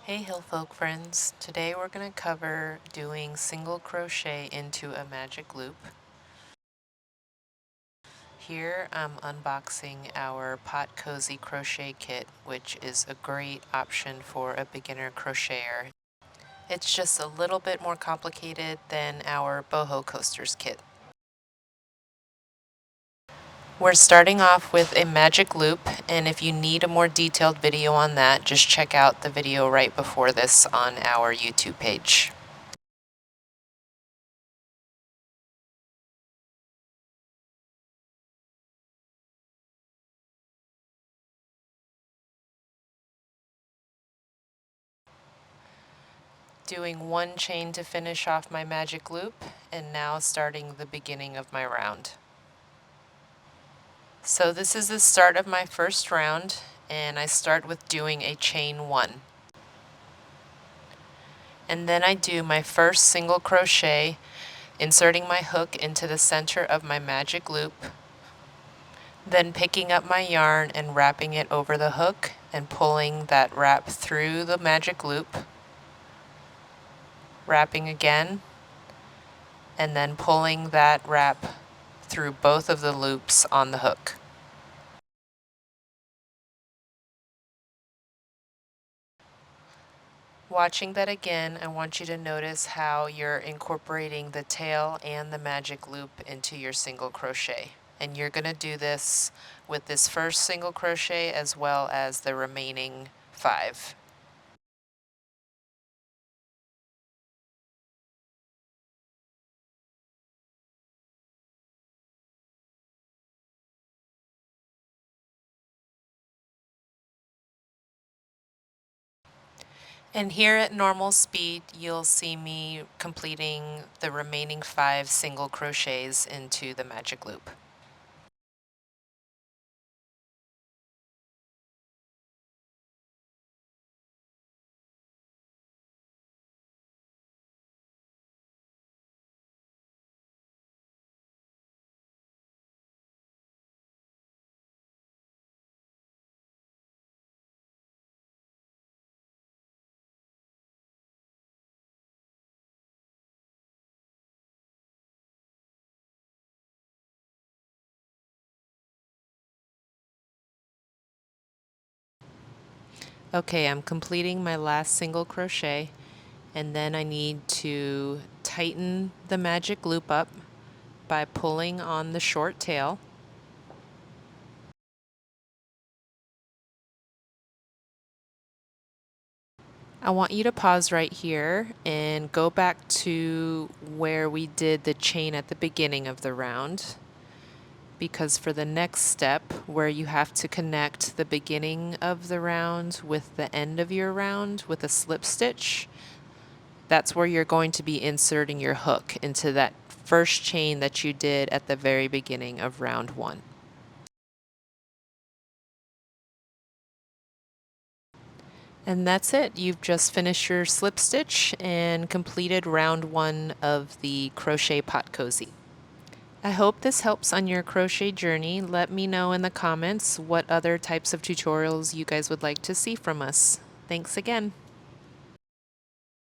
Hey Hillfolk friends, today we're going to cover doing single crochet into a magic loop. Here I'm unboxing our Pot Cozy Crochet Kit, which is a great option for a beginner crocheter. It's just a little bit more complicated than our boho coasters kit. We're starting off with a magic loop, and if you need a more detailed video on that, just check out the video right before this on our YouTube page. Doing one chain to finish off my magic loop, and now starting the beginning of my round. So this is the start of my first round, and I start with doing a chain 1. And then I do my first single crochet, inserting my hook into the center of my magic loop, then picking up my yarn and wrapping it over the hook and pulling that wrap through the magic loop, wrapping again, and then pulling that wrap through both of the loops on the hook. Watching that again, I want you to notice how you're incorporating the tail and the magic loop into your single crochet. And you're going to do this with this first single crochet as well as the remaining 5. And here at normal speed, you'll see me completing the remaining 5 single crochets into the magic loop. Okay, I'm completing my last single crochet, and then I need to tighten the magic loop up by pulling on the short tail. I want you to pause right here and go back to where we did the chain at the beginning of the round, because for the next step where you have to connect the beginning of the round with the end of your round with a slip stitch, that's where you're going to be inserting your hook into that first chain that you did at the very beginning of round 1. And that's it. You've just finished your slip stitch and completed round 1 of the Crochet Pot Cozy. I hope this helps on your crochet journey. Let me know in the comments what other types of tutorials you guys would like to see from us. Thanks again.